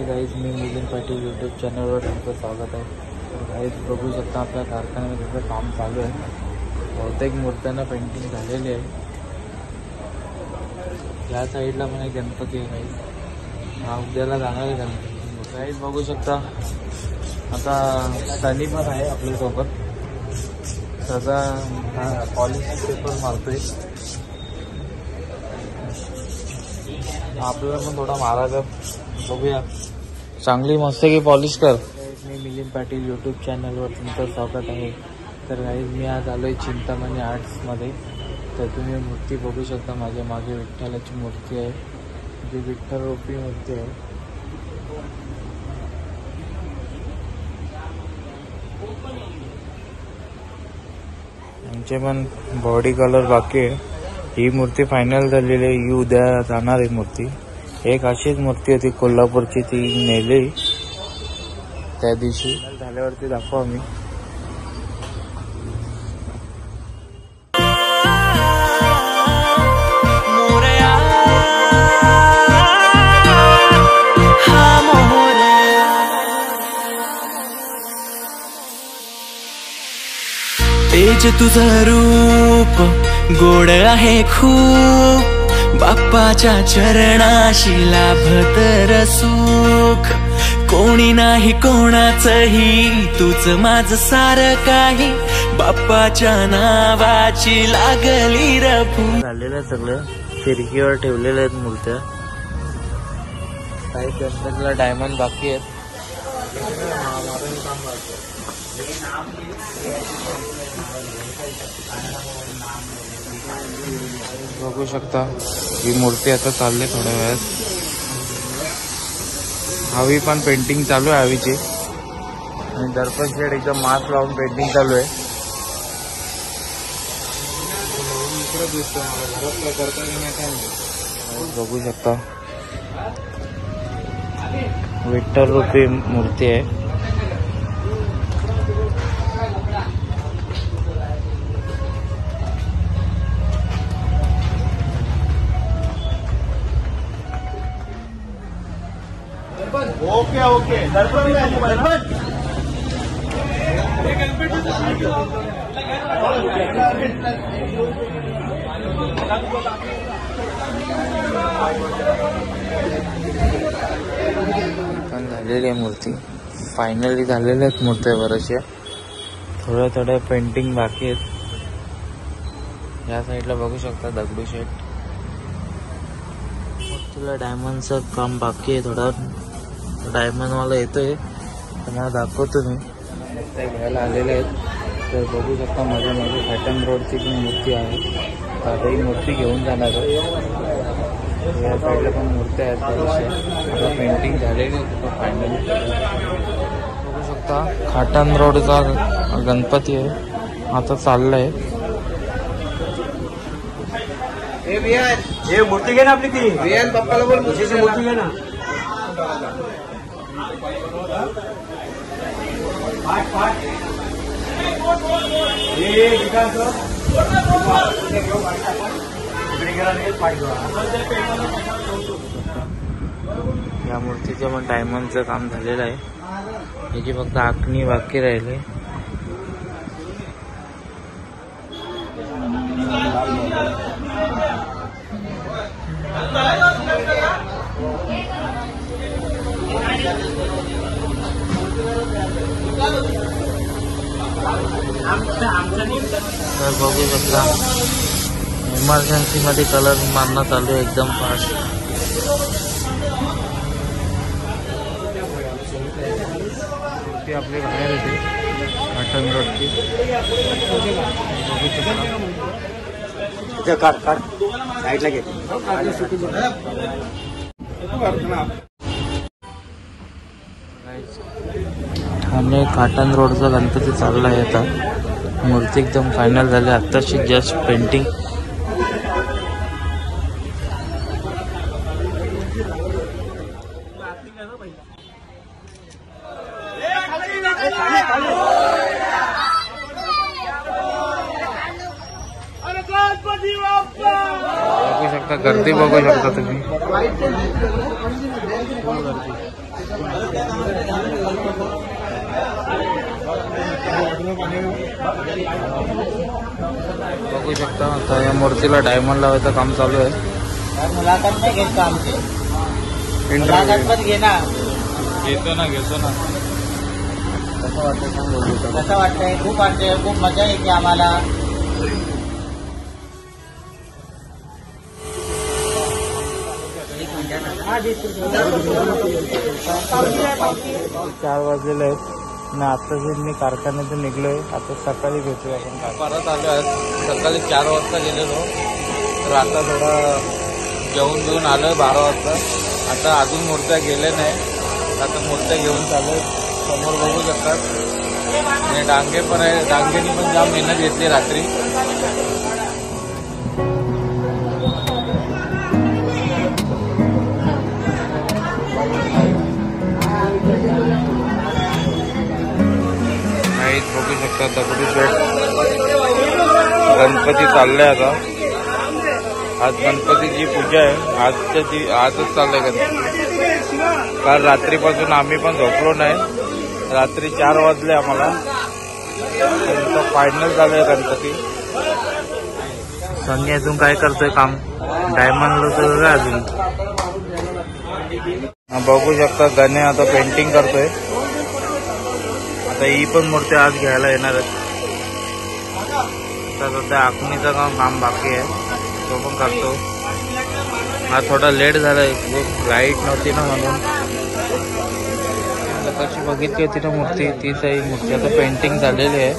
Hi guys, मी Milind Patil YouTube चॅनलवर तुमचं स्वागत आहे. तर गाईज बघू शकता आपल्या कारखान्यामध्ये त्याचं काम चालू आहे. बहुतेक मूर्त्यांना पेंटिंग झालेली आहे. या साईडला पण एक गणपती आहे गाईज. हा उद्याला जाणार आहे गणपती. गाईज बघू शकता आता सनी पण आहे आपल्यासोबत. त्याचा पॉलिश पेपर मारतोय. आपल्याला पण थोडा मारायचा, बघूया. चांगली मस्त की पॉलिश कर. मी मिलिंद पाटील यूट्यूब चॅनलवर तुमचं स्वागत आहे. तर गाईज मी आज आलो आहे चिंतामणी आर्ट्समध्ये. तर तुम्ही मूर्ती बघू शकता. माझ्या मागे विठ्ठलाची मूर्ती आहे, जी विठ्ठल रूपी मूर्ती आहे. यांचे पण बॉडी कलर बाकी आहे. ही मूर्ती फायनल झालेली आहे. ही उद्या जाणार आहे मूर्ती. एक अशीच मूर्ती होती कोल्हापूरची, ती नेली त्या दिवशी. झाल्यावरती दाखवा मी. तेज तुझं रूप गोड आहे खूप, बाप्पाच्या चरणाशी लाभतर सुख. कोणी नाही कोणाचंही, तूच माझं सारं काही, बाप्पाच्या नावाची लागली रफू. झालेलं आहे सगळं. खिडकीवर ठेवलेल्या आहेत मूर्त्या. काही गणपतीला डायमंड बाकी आहेत. बघू शकता ही मूर्ती आता चालली थोड्या वेळात. हवी पण पेंटिंग चालू आहे हवीची. आणि दर्पण शेड एकदम मास्क लावून पेंटिंग चालू आहे. बघू शकता विठ्ठल रूपी मूर्ती आहे. ओके ओके दर्पण झालेली आहे मूर्ती. फायनली झालेल्या आहेत मूर्त्या बऱ्याचशा. थोड्या पेंटिंग बाकी आहेत. या साईडला बघू शकता दगडूशेठ. तुला डायमंडचं काम बाकी आहे. थोडा डायमंड मला येतोय, तुम्हाला दाखवतो मी. ते घ्यायला आलेले आहेत. तर बघू शकता माझ्या मागे पॅटर्न रोडची पण मूर्ती आहे. आता ही मूर्ती घेऊन जाणार आहे. या साईडला पण मूर्त्या आहेत बऱ्याचशा. आता पेंटिंग झालेली आहे फायनल. बघू शकता खाटण रोडचा गणपती आहे. आता चाललाय. हे मूर्ती घे ना आपली. ती रियान पप्पाला बोल, मुशीची मूर्ती घे ना. या मूर्तीचं पण डायमंडचं काम झालेलं आहे. याची फक्त आखणी बाकी राहिली. तर बघू शकता इमर्जन्सी मध्ये कलर मारणं चालू आहे एकदम फास्ट. ती आपली बाहेर येते पॅटर्न रोडची. बघू शकता काढ साईडला घे. ठाणे काटण रोडचा गणपती चालला आहे. आता मूर्ती एकदम फायनल झाली. आत्ताशी जस्ट पेंटिंग. बघू शकता गर्दी, बघू शकता तुम्ही. बघू शकता आता या मूर्तीला डायमंड लावायचं काम चालू आहे. मुलाखत नाही घेत का आमचे? मुलाखत पण घे ना. घेतो ना. कसं वाटतं सांग बघू. कसं वाटतंय? खूप वाटतंय, खूप मजा येते आम्हाला. 4 वाजलेले आहेत आणि आत्ताच मी कारखान्यातून निघलोय. आता सकाळी भेटूया आपण. परत आलो आहे. सकाळी 4 वाजता गेलेलो, तर आता थोडं जेवून घेऊन आलोय 12 वाजता. आता अजून मूर्त्या गेल्या नाही, आता मूर्त्या घेऊन चालू समोर बघू शकतात. आणि डांगे पण आहे. डांगेनी पण जाम मेहनत घेतली रात्री. बघू शकता दगडूशेठ गणपती चालले. आता आज गणपतीची पूजा आहे. आजच चाललंय गणपती. काल रात्रीपासून आम्ही पण झोपलो नाही. रात्री 4 वाजले आम्हाला. फायनल झालंय गणपती. संजय अजून काय करतोय काम? डायमंड लोक अजून बघू शकता. गणे आता पेंटिंग करतोय. आता ही पण मूर्ती आज घ्यायला येणार आहेत. आता सध्या आखणीचं काम बाकी आहे, तो पण करतो. हा थोडा लेट झालाय, लाईट नव्हती ना म्हणून. कशी बघितली होती ना मूर्ती, तीच आहे मूर्ती. आता पेंटिंग झालेली आहे.